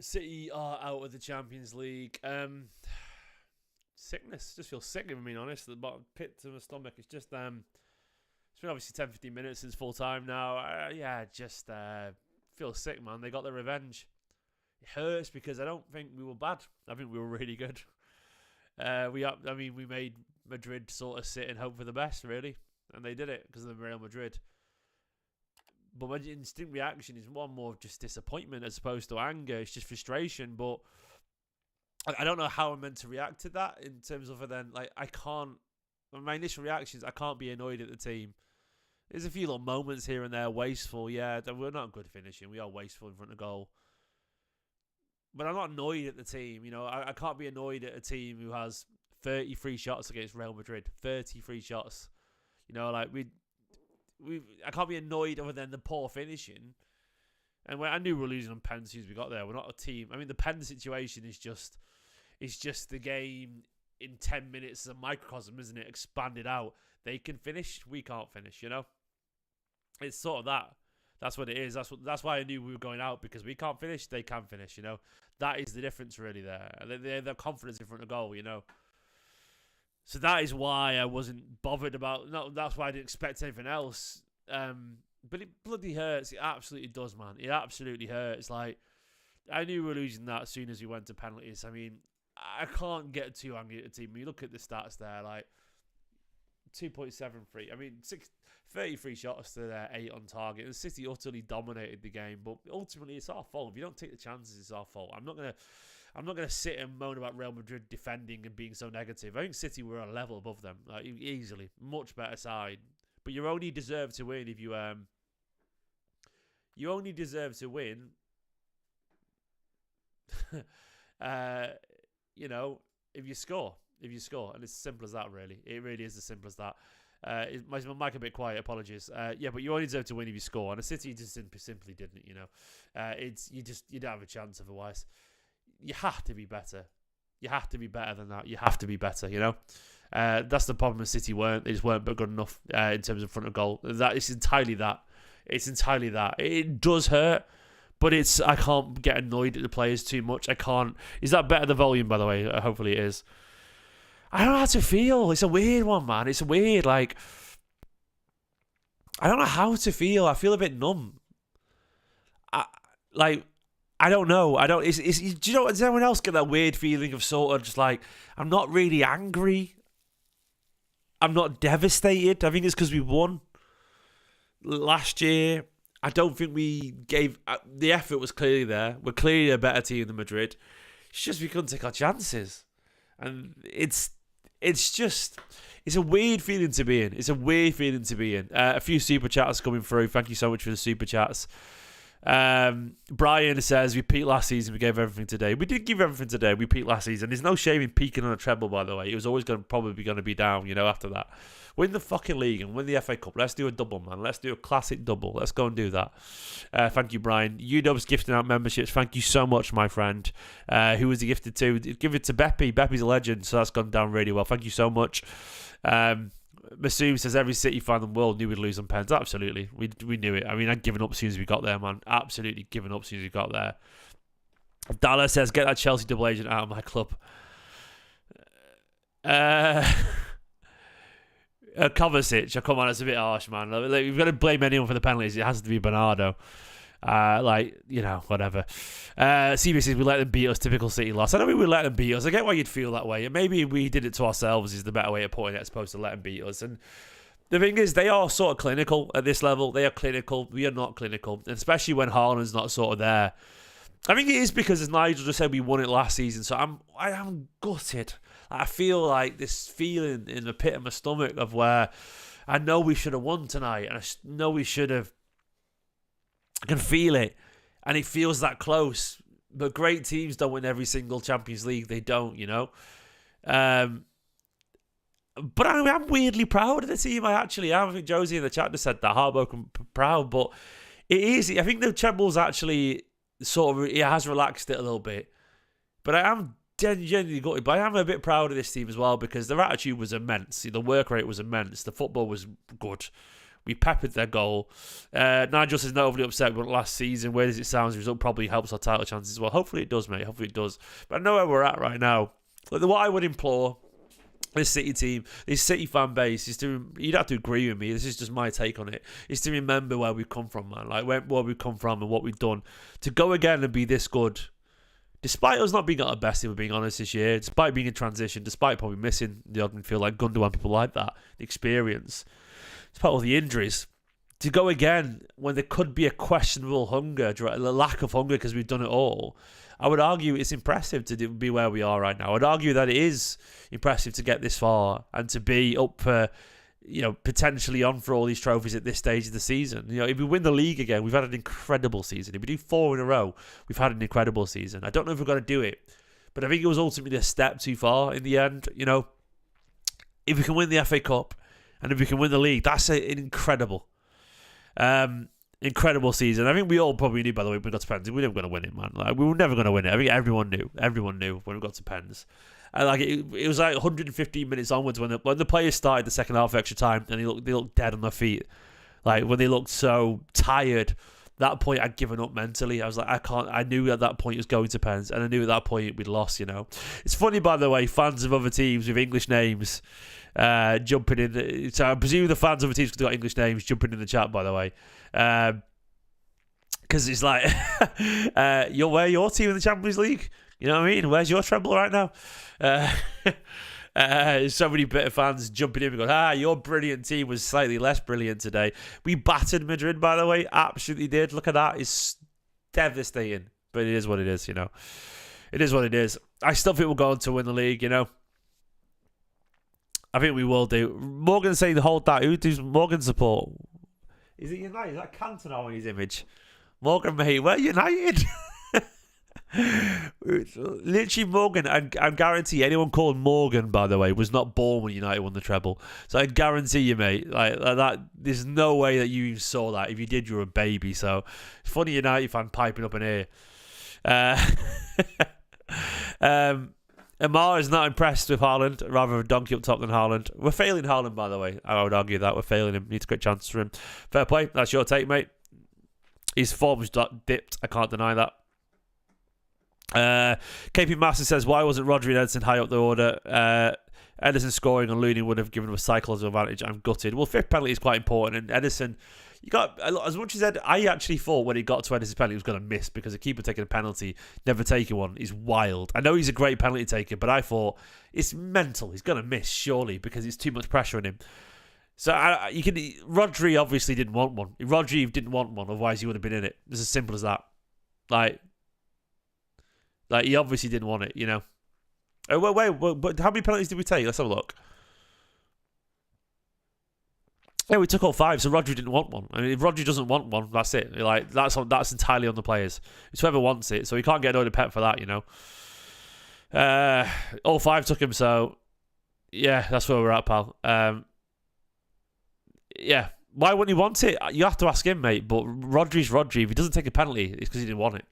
City are out of the Champions League. Sickness. Just feel sick, if I'm being honest. The bottom pit to my stomach. It's just it's been obviously 10, 15 minutes since full time now. Just feel sick, man. They got their revenge. It hurts because I don't think we were bad. I think we were really good. We made Madrid sort of sit and hope for the best, really, and they did it because of Real Madrid. But my instinct reaction is one more of just disappointment as opposed to anger. It's just frustration. But I don't know how I'm meant to react to that in terms of I can't. My initial reaction is I can't be annoyed at the team. There's a few little moments here and there, wasteful. Yeah, we're not good finishing. We are wasteful in front of goal. But I'm not annoyed at the team. You know, I can't be annoyed at a team who has 33 shots against Real Madrid. 33 shots. You know, I can't be annoyed other than the poor finishing. And when I knew we were losing on penalties, we got there. We're not a team. I mean, the pen situation is just the game in 10 minutes. It's a microcosm, isn't it? Expanded out. They can finish. We can't finish. You know, it's sort of that. That's what it is. That's why I knew we were going out, because we can't finish. They can finish. You know, that is the difference really there. They have confidence in front of goal. You know. So that is why I wasn't bothered about. No, that's why I didn't expect anything else. But it bloody hurts. It absolutely does, man. It absolutely hurts. Like, I knew we were losing that as soon as we went to penalties. I mean, I can't get too angry at the team. When you look at the stats there, like 2.73. I mean, 33 shots to their 8 on target. And City utterly dominated the game. But ultimately, it's our fault. If you don't take the chances, it's our fault. I'm not gonna sit and moan about Real Madrid defending and being so negative. I think City were a level above them, like easily, much better side. But you only deserve to win if you only deserve to win. You know, if you score, and it's as simple as that. Really, it really is as simple as that. My mic a bit quiet. Apologies. But you only deserve to win if you score, and the City just simply didn't. You know, you don't have a chance otherwise. You have to be better. You have to be better than that. You have to be better, you know? That's the problem. City weren't. They just weren't good enough in terms of front of goal. It's entirely that. It's entirely that. It does hurt, but I can't get annoyed at the players too much. I can't. Is that better, the volume, by the way? Hopefully it is. I don't know how to feel. It's a weird one, man. It's weird. Like, I don't know how to feel. I feel a bit numb. I don't know. Do you know? Does anyone else get that weird feeling of sort of just like, I'm not really angry. I'm not devastated. I think it's because we won last year. I don't think we gave... the effort was clearly there. We're clearly a better team than Madrid. It's just we couldn't take our chances. And it's a weird feeling to be in. It's a weird feeling to be in. A few super chats coming through. Thank you so much for the super chats. Brian says, we peaked last season, we gave everything today. We did give everything today. We peaked last season. There's no shame in peaking on a treble, by the way. It was always probably going to be down, you know, after that. Win the fucking league and win the FA Cup. Let's do a double, man. Let's do a classic double. Let's go and do that. Thank you, Brian. UW's gifting out memberships. Thank you so much, my friend. Who was he gifted to? Give it to Beppy. Beppy's a legend, so that's gone down really well. Thank you so much. Masoom says every City fan in the world knew we'd lose on pens. Absolutely. We knew it. I mean, I'd given up as soon as we got there, man. Absolutely given up as soon as we got there. Dalla says, get that Chelsea double agent out of my club. Kovacic, oh, come on, it's a bit harsh, man. Like, we've got to blame anyone for the penalties. It has to be Bernardo. Whatever. CB says we let them beat us. Typical City loss. I know we would let them beat us. I get why you'd feel that way. And maybe we did it to ourselves is the better way of putting it, as opposed to let them beat us. And the thing is, they are sort of clinical at this level. They are clinical. We are not clinical, and especially when Haaland's not sort of there. I think it is because, as Nigel just said, we won it last season. So I am gutted. I feel like this feeling in the pit of my stomach of where I know we should have won tonight, and I know we should have. I can feel it, and it feels that close. But great teams don't win every single Champions League. They don't, you know. But I'm weirdly proud of the team. I actually am. I think Josie in the chat just said that, heartbroken proud. But it is. I think the trebles actually sort of, it has relaxed it a little bit. But I am genuinely gutted. But I am a bit proud of this team as well, because their attitude was immense. The work rate was immense. The football was good. We peppered their goal. Nigel says not overly upset with last season. Where does it sound? The result probably helps our title chances as well. Hopefully it does, mate. Hopefully it does. But I know where we're at right now. Like, what I would implore this City team, this City fan base, is to, you don't have to agree with me, this is just my take on it, is to remember where we've come from, man. Like, where we've come from and what we've done. To go again and be this good, despite us not being at our best, if we're being honest, this year, despite being in transition, despite probably missing the odd midfield like Gundogan, people like that, the experience, despite all the injuries, to go again when there could be a questionable hunger, a lack of hunger because we've done it all, I would argue it's impressive to be where we are right now. I would argue that it is impressive to get this far and to be up for, potentially on for all these trophies at this stage of the season. If we win the league again, we've had an incredible season. If we do 4 in a row, we've had an incredible season. I don't know if we're going to do it, but I think it was ultimately a step too far in the end. If we can win the FA Cup and if we can win the league, that's an incredible season. I think we all probably knew, by the way, when we got to pens, we were never going to win it, man. Like, we were never going to win it. I think everyone knew when we got to pens. And like it was like 115 minutes onwards when the players started the second half of extra time and they looked dead on their feet. Like, when they looked so tired, that point I'd given up mentally. I was like, I knew at that point it was going to pens, and I knew at that point we'd lost, It's funny, by the way, fans of other teams with English names jumping in. So I presume the fans of other teams who got English names jumping in the chat, by the way. Because it's like, where your team in the Champions League? You know what I mean? Where's your treble right now? So many bitter fans jumping in and going, your brilliant team was slightly less brilliant today. We battered Madrid, by the way. Absolutely did. Look at that. It's devastating. But it is what it is, It is what it is. I still think we'll go on to win the league, I think we will do. Morgan saying hold that. Who does Morgan support? Is it United? Is that Cantona on his image? Morgan, mate, we're United. Literally, Morgan, I guarantee anyone called Morgan, by the way, was not born when United won the treble. So I guarantee you, mate, like that, there's no way that you even saw that. If you did, you were a baby. So it's funny, United fan piping up in here. Amar is not impressed with Haaland, rather a donkey up top than Haaland. We're failing Haaland, by the way. I would argue that we're failing him. Needs a great chance for him. Fair play. That's your take, mate. His form's dipped. I can't deny that. KP Master says, why wasn't Rodri and Edison high up the order? Edison scoring on Looney would have given him a psychological advantage. I'm gutted. Well, 5th penalty is quite important, and Edison, as much as I actually thought when he got to Edison's penalty he was going to miss, because a keeper taking a penalty, never taking one, is wild. I know he's a great penalty taker, but I thought it's mental. He's going to miss surely because it's too much pressure on him. So Rodri obviously didn't want one. Rodri didn't want one, otherwise he would have been in it. It's as simple as that. Like he obviously didn't want it, Oh, wait, how many penalties did we take? Let's have a look. Yeah, we took all 5, so Rodri didn't want one. I mean, if Rodri doesn't want one, that's it. Like, that's entirely on the players. It's whoever wants it, so he can't get annoyed at Pep for that, All 5 took him, so yeah, that's where we're at, pal. Yeah, why wouldn't he want it? You have to ask him, mate. But Rodri's Rodri. If he doesn't take a penalty, it's because he didn't want it,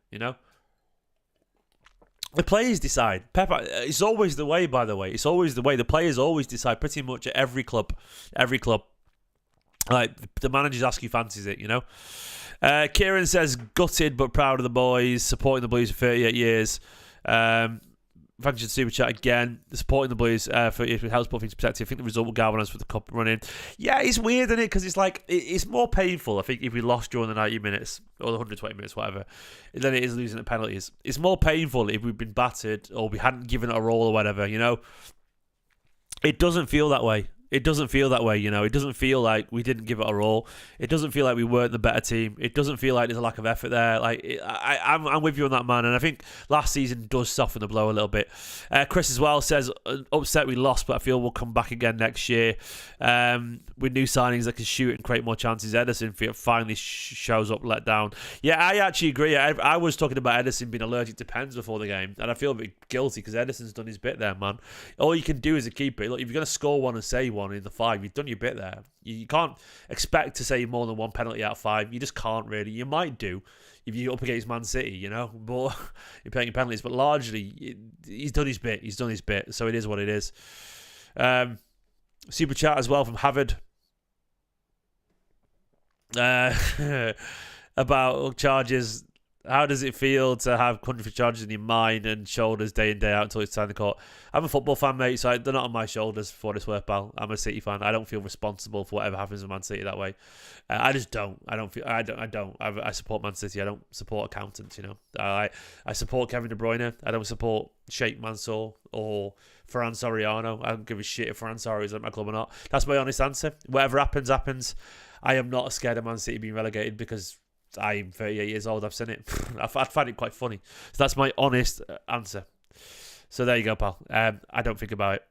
The players decide. Pep, it's always the way, by the way. It's always the way. The players always decide pretty much at every club. Every club. Like, the managers ask you fancies it, Kieran says, gutted but proud of the boys, supporting the Blues for 38 years. Thanks for the super chat again. Supporting the Blues for if it helps put things protected. I think the result will galvanise for the cup running. Yeah, it's weird, isn't it? Because it's like, it's more painful, I think, if we lost during the 90 minutes or the 120 minutes, whatever, than it is losing at penalties. It's more painful if we've been battered or we hadn't given it a roll or whatever, It doesn't feel that way. It doesn't feel that way, It doesn't feel like we didn't give it a roll. It doesn't feel like we weren't the better team. It doesn't feel like there's a lack of effort there. Like, I'm with you on that, man. And I think last season does soften the blow a little bit. Chris as well says, upset we lost, but I feel we'll come back again next year with new signings that can shoot and create more chances. Edison finally shows up let down. Yeah, I actually agree. I was talking about Edison being allergic to pens before the game, and I feel a bit guilty because Edison's done his bit there, man. All you can do as a keeper, look, if you're going to score one and say one in the 5, you've done your bit there. You can't expect to say more than 1 penalty out of 5. You just can't really. You might do if you're up against Man City, but you're playing penalties. But largely, he's done his bit. He's done his bit. So it is what it is. Super chat as well from Havard. About charges. How does it feel to have country charges in your mind and shoulders day in, day out until it's time to court? I'm a football fan, mate, so they're not on my shoulders for this work, pal. I'm a City fan. I don't feel responsible for whatever happens with Man City that way. I just don't. I support Man City. I don't support accountants, you know. I support Kevin De Bruyne. I don't support Sheikh Mansour or Ferran Soriano. I don't give a shit if Ferran Soriano is at my club or not. That's my honest answer. Whatever happens, happens. I am not scared of Man City being relegated because I'm 38 years old. I've seen it. I find it quite funny. So that's my honest answer. So there you go, pal. I don't think about it.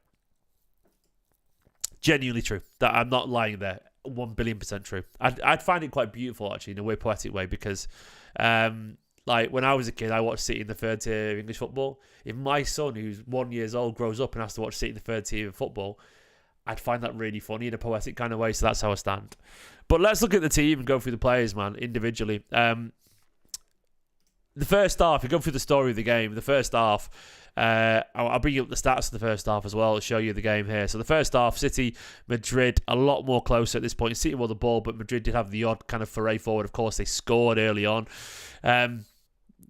Genuinely true. That I'm not lying there. 1,000,000,000% true. I'd find it quite beautiful, actually, in a way, poetic way, because like when I was a kid, I watched City in the third tier of English football. If my son, who's 1 year old, grows up and has to watch City in the third tier of football, I'd find that really funny in a poetic kind of way. So that's how I stand. But let's look at the team and go through the players, man, individually. The first half, we go through the story of the game. The first half, I'll bring you up the stats of the first half as well to show you the game here. So the first half, City, Madrid, a lot more closer at this point. City won the ball, but Madrid did have the odd kind of foray forward. Of course, they scored early on.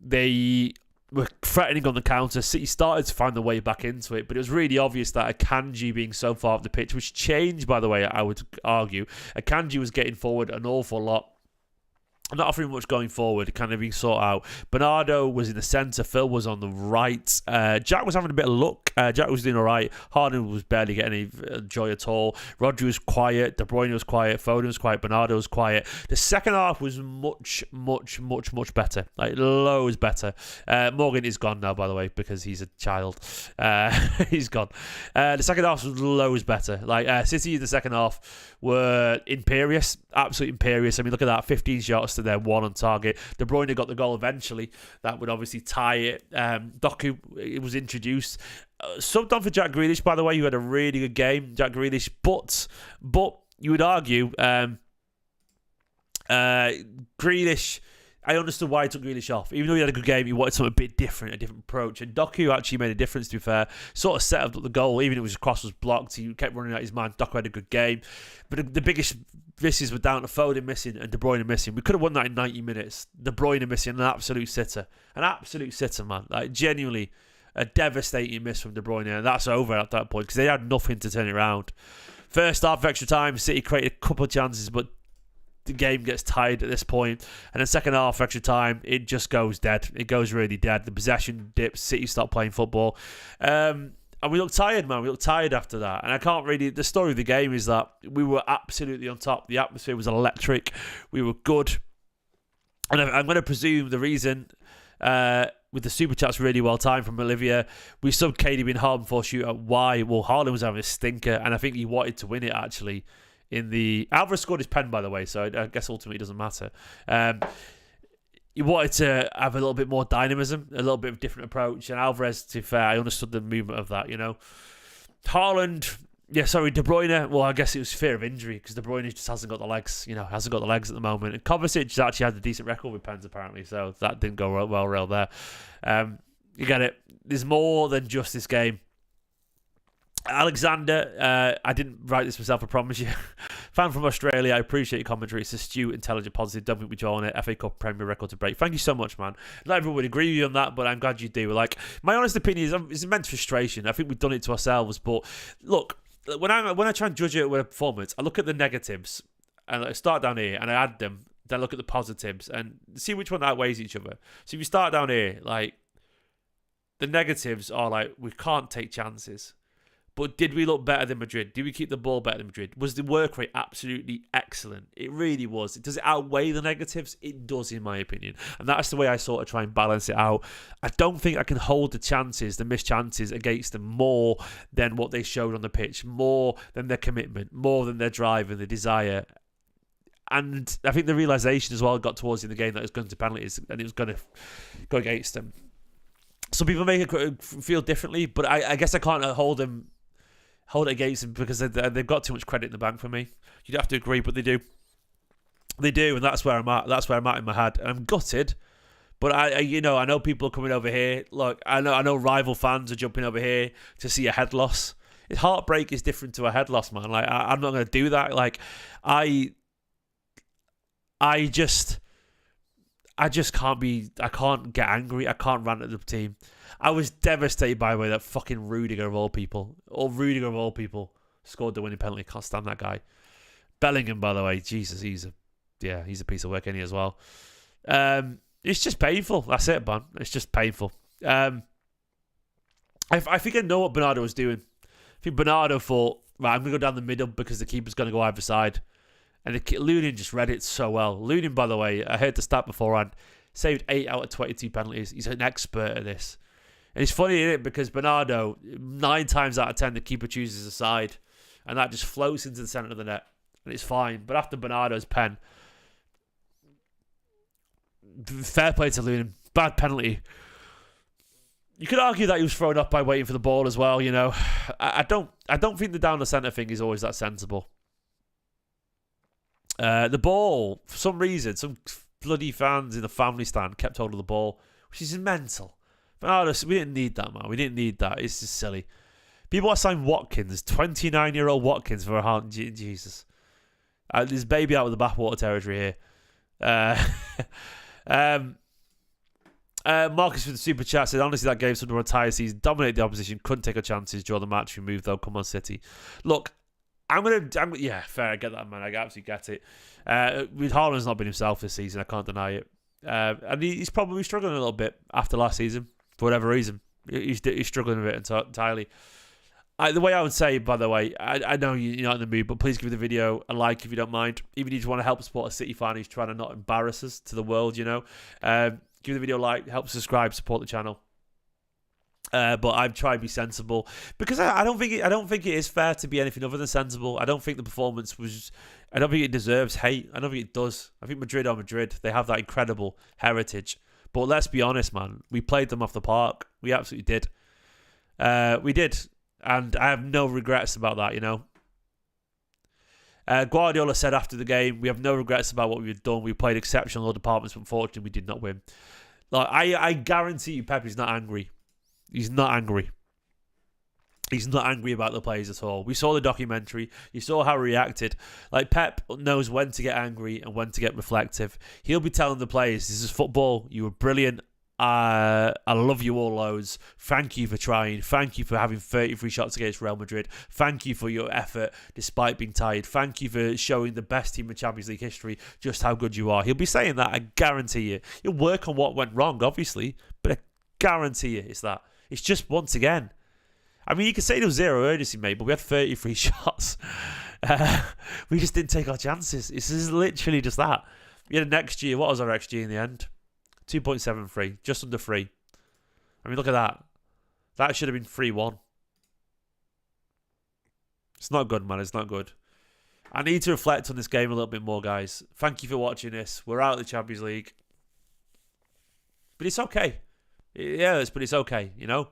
They were threatening on the counter. City started to find their way back into it, but it was really obvious that Akanji being so far off the pitch, which changed, by the way, I would argue. Akanji was getting forward an awful lot. Not offering much going forward, kind of being sought out. Bernardo was in the centre. Phil was on the right. Jack was having a bit of luck. Jack was doing all right. Harden was barely getting any joy at all. Rodri was quiet. De Bruyne was quiet. Foden was quiet. Bernardo was quiet. The second half was much better. Like, loads better. Morgan is gone now, by the way, because he's a child. He's gone. The second half was loads better. Like, City in the second half were imperious. Absolutely imperious. I mean, look at that. 15 shots to their 1 on target. De Bruyne got the goal eventually. That would obviously tie it. Doku, it was introduced. Subbed on for Jack Grealish, by the way, who had a really good game. Jack Grealish, but you would argue Grealish, I understood why he took Grealish off. Even though he had a good game, he wanted something a bit different, a different approach. And Doku actually made a difference, to be fair. Sort of set up the goal, even if his cross was blocked. He kept running out his man. Doku had a good game. But the biggest misses were down to Foden missing and De Bruyne missing. We could have won that in 90 minutes. De Bruyne missing, an absolute sitter. An absolute sitter, man. Like, genuinely a devastating miss from De Bruyne. And that's over at that point because they had nothing to turn it around. First half of extra time, City created a couple of chances, but the game gets tied at this point. And then second half extra time, it just goes dead. It goes really dead. The possession dips. City stop playing football. And we look tired, man. We look tired after that. And I can't really... The story of the game is that we were absolutely on top. The atmosphere was electric. We were good. And I'm going to presume the reason... with the super chats really well timed from Olivia, we subbed KDB and Haaland for shootout. Why? Well, Haaland was having a stinker, and I think he wanted to win it, actually. Alvarez scored his pen, by the way, so I guess ultimately it doesn't matter. He wanted to have a little bit more dynamism, a little bit of a different approach, and Alvarez, to be fair, I understood the movement of that, you know. Haaland, De Bruyne, well, I guess it was fear of injury, because De Bruyne just hasn't got the legs, at the moment. And Kovacic actually had a decent record with pens, apparently, so that didn't go well real there. You get it. There's more than just this game. Alexander, I didn't write this myself, I promise you. Fan from Australia, I appreciate your commentary. It's astute, intelligent, positive. Don't think we join it. FA Cup Premier record to break. Thank you so much, man. Not everyone would agree with you on that, but I'm glad you do. Like, my honest opinion is it's immense frustration. I think we've done it to ourselves. But look, when I try and judge it with a performance, I look at the negatives and I start down here and I add them. Then look at the positives and see which one outweighs each other. So if you start down here, like, the negatives are like, we can't take chances. But did we look better than Madrid? Did we keep the ball better than Madrid? Was the work rate absolutely excellent? It really was. Does it outweigh the negatives? It does, in my opinion. And that's the way I sort of try and balance it out. I don't think I can hold the missed chances against them more than what they showed on the pitch, more than their commitment, more than their drive and their desire. And I think the realisation as well got towards in the game that it was going to penalties and it was going to go against them. Some people make it feel differently, but I guess I can't hold it against them because they've got too much credit in the bank for me. You'd have to agree, but they do. They do, and that's where I'm at. That's where I'm at in my head. And I'm gutted, but I know people are coming over here. Look, I know rival fans are jumping over here to see a head loss. Heartbreak is different to a head loss, man. Like, I'm not going to do that. Like, I I just can't get angry. I can't rant at the team. I was devastated, by the way, that fucking Rudiger of all people, scored the winning penalty. Can't stand that guy. Bellingham, by the way, Jesus, he's a piece of work, isn't he, as well? It's just painful. That's it, man. It's just painful. I think I know what Bernardo was doing. I think Bernardo thought, right, I'm going to go down the middle because the keeper's going to go either side. And Lunin just read it so well. Lunin, by the way, I heard the stat beforehand, saved 8 out of 22 penalties. He's an expert at this. And it's funny, isn't it? Because Bernardo, 9 times out of 10, the keeper chooses a side. And that just floats into the centre of the net. And it's fine. But after Bernardo's pen, fair play to Lunin. Bad penalty. You could argue that he was thrown off by waiting for the ball as well, you know. I don't think the down the centre thing is always that sensible. The ball, for some reason, some bloody fans in the family stand kept hold of the ball, which is mental. Bernardo, we didn't need that, man. We didn't need that. It's just silly. People are signing Watkins, 29-year-old Watkins for a heart. Jesus. There's baby out of the bathwater territory here. Marcus with the super chat said, honestly, that game sort of entire season, dominate the opposition, couldn't take our chances, draw the match, we moved though, come on City. Look, yeah, fair, I get that, man, I absolutely get it. With Haaland's not been himself this season, I can't deny it. And he's probably struggling a little bit after last season, for whatever reason. He's struggling a bit entirely. The way I would say, by the way, I know you're not in the mood, but please give the video a like if you don't mind. Even if you just want to help support a City fan who's trying to not embarrass us to the world, you know. Give the video a like, help subscribe, support the channel. But I've tried to be sensible because I don't think it is fair to be anything other than sensible. I don't think the performance was. I don't think it deserves hate. I don't think it does. I think Madrid are Madrid. They have that incredible heritage. But let's be honest, man. We played them off the park. We absolutely did. We did. And I have no regrets about that, you know. Guardiola said after the game, we have no regrets about what we've done. We played exceptional in all departments, but unfortunately we did not win. Like I guarantee you Pep is not angry. He's not angry. He's not angry about the players at all. We saw the documentary. You saw how he reacted. Like, Pep knows when to get angry and when to get reflective. He'll be telling the players, this is football. You were brilliant. I love you all loads. Thank you for trying. Thank you for having 33 shots against Real Madrid. Thank you for your effort despite being tired. Thank you for showing the best team in Champions League history just how good you are. He'll be saying that, I guarantee you. He'll work on what went wrong, obviously, but I guarantee you it's that. It's just, once again, I mean, you could say there was zero urgency, mate, but we had 33 shots. We just didn't take our chances. This is literally just that. We had an XG. What was our XG in the end? 2.73. Just under 3. I mean, look at that. That should have been 3-1. It's not good, man. It's not good. I need to reflect on this game a little bit more, guys. Thank you for watching this. We're out of the Champions League. But it's okay. Yeah, but it's okay, you know?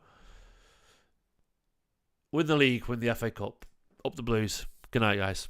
Win the league, win the FA Cup. Up the Blues. Good night, guys.